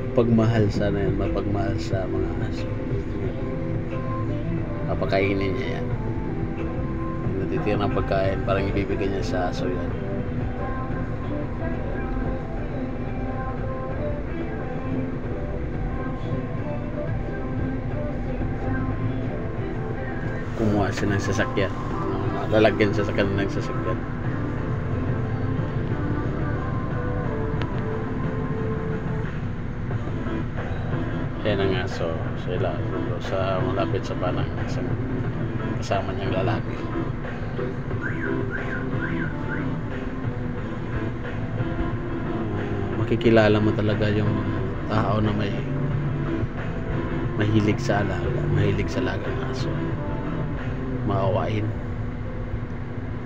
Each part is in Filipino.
Pagmahal sana yan, mapagmahal sa mga aso. Papakainin niya yan. Yung natitira ng pagkain, parang ibibigay niya sa aso yan. Kumuha siya ng sasakyan. Lalagyan siya sa kanilang sasakyan. Yan ang aso. Sila sa malapit sa panang kasama niyang lalaki. Makikilala mo talaga yung tao na may mahilig sa alaga, mahilig sa alagang aso. Maawain.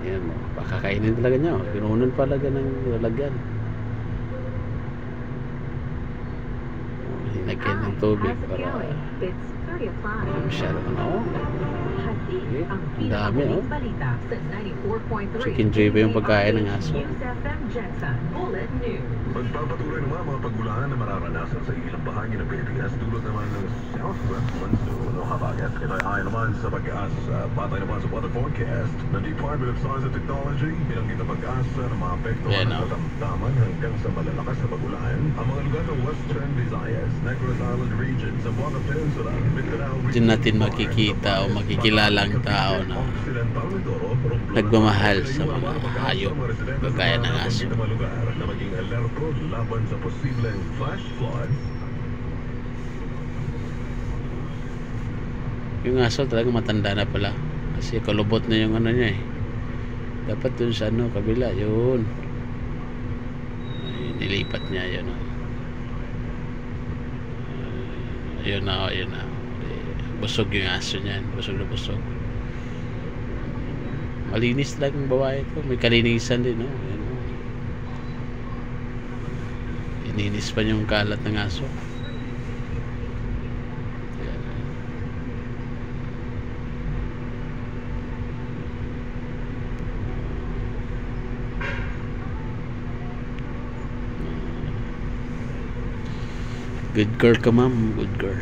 Yan mo, pakakainin talaga niya. Pinunan talaga ng lalagyan. Hinagyan ng tubig para masyado ano. Okay. Ang dami oh. Chicken joy yung pagkain ng aso. Magpapatuloy naman mga pagulahan na mararanasan sa ilang bahagi ng Pilipinas dulot naman ng southwest monsoon o habagat. Ito ay ayon naman sa pag-asa. Batay naman sa weather forecast ng Department of Science and Technology, binanggit ang pag-asa ng mga apektuhan ng katamtaman hanggang sa malalakas na pagulahan ang mga lugar ng Western Visayas, Negros Island region, Zamboanga Peninsula, Mindanao region. Diyan natin makikita o makikilala ang tao na nagmamahal sa mga hayop kagaya ng aso. Laban sa posibleng flash floods. Yung aso talaga matanda na pala kasi kalubot na yung ano niya eh. Dapat dun sa ano kabila yun. Ay, nilipat niya yun. Ayun na, ayun na. Busog yung aso niyan, busog na busog. Malinis talaga yung babae ko, may kalinisan din no. Ayun. Ininis pa yung kalat ng aso. Good girl ka ma'am, good girl.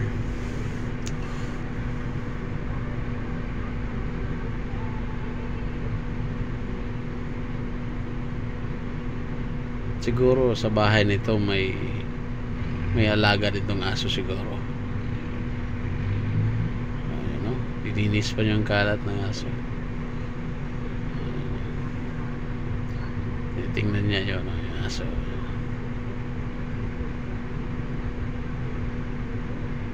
Siguro sa bahay nito may alaga ditong aso siguro. Ayun no, dininis pa niya ang kalat ng aso. Tingnan niya yun, no, yung aso.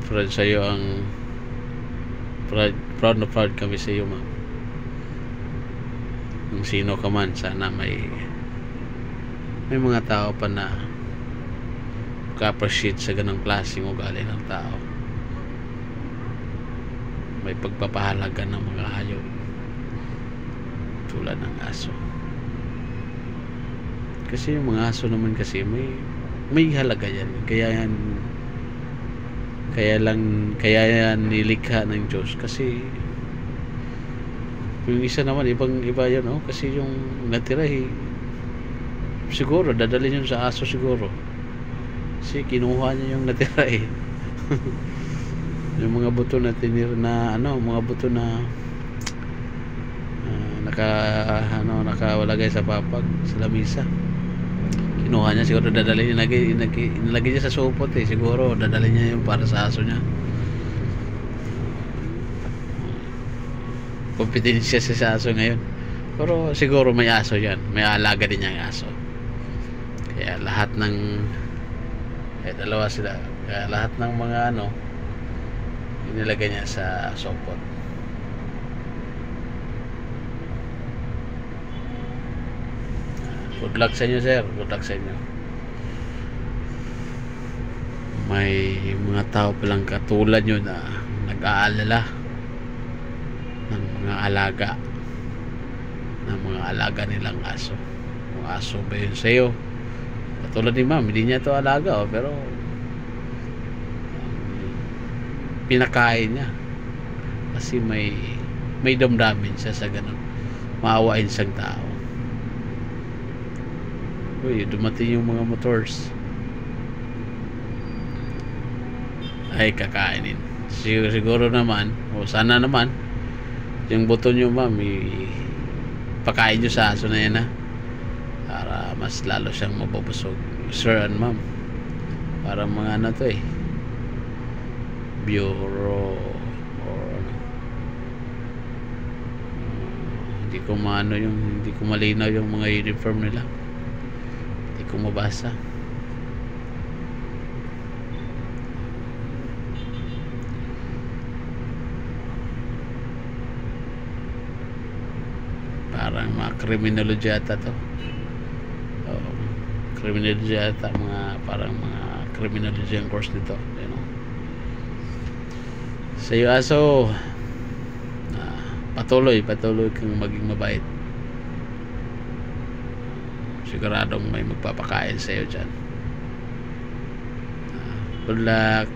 Proud sa'yo ang proud na proud kami sa iyo ma'am. Kung sino ka man, sana may mga tao pa na ka-appreciate sa ganang klaseng ugali ng tao. May pagpapahalaga ng mga hayop tulad ng aso. Kasi yung mga aso naman kasi may halaga yan. Kaya yan nilikha ng Diyos kasi yung isa naman iba yun oh, kasi yung natira siguro dadalhin yun sa aso siguro kasi kinuha niya yung natira yung mga buto na mga buto na nakawalagay sa papag sa lamisa, kinuha niya siguro, dadalhin niya, nilagay niya sa supot siguro dadalhin niya yung para sa aso niya. Kompetensya siya sa aso ngayon, pero siguro may aso yan, may alaga din niya ang aso. Kaya lahat ng dalawa sila, kaya lahat ng mga inilagay niya sa supot. Good luck sa inyo sir, good luck sa inyo. May mga tao palang katulad nyo na nag-aalala ng mga alaga nilang aso. Kung aso ba yun sa iyo, katulad ni ma'am, hindi niya to alaga pero pinakain niya kasi may damdamin siya sa ganun, maawain siyang tao. Uy, dumating yung mga motors. ay kakainin. Siguro naman, o sana naman, yung buto nyo ma'am, pakain nyo sa aso na yan, ha, para mas lalo siyang mabubusog, sir and ma'am. Parang mga ano to eh, bureau or ano. Hindi ko maano yung, hindi ko malinaw yung mga uniform nila, hindi ko mabasa. Parang mga criminology ata to. Criminology ata, parang mga criminology ang course nito, you know. Sa iyo aso, patuloy kang maging mabait. Siguradong may magpapakain sa iyo dyan. Good luck.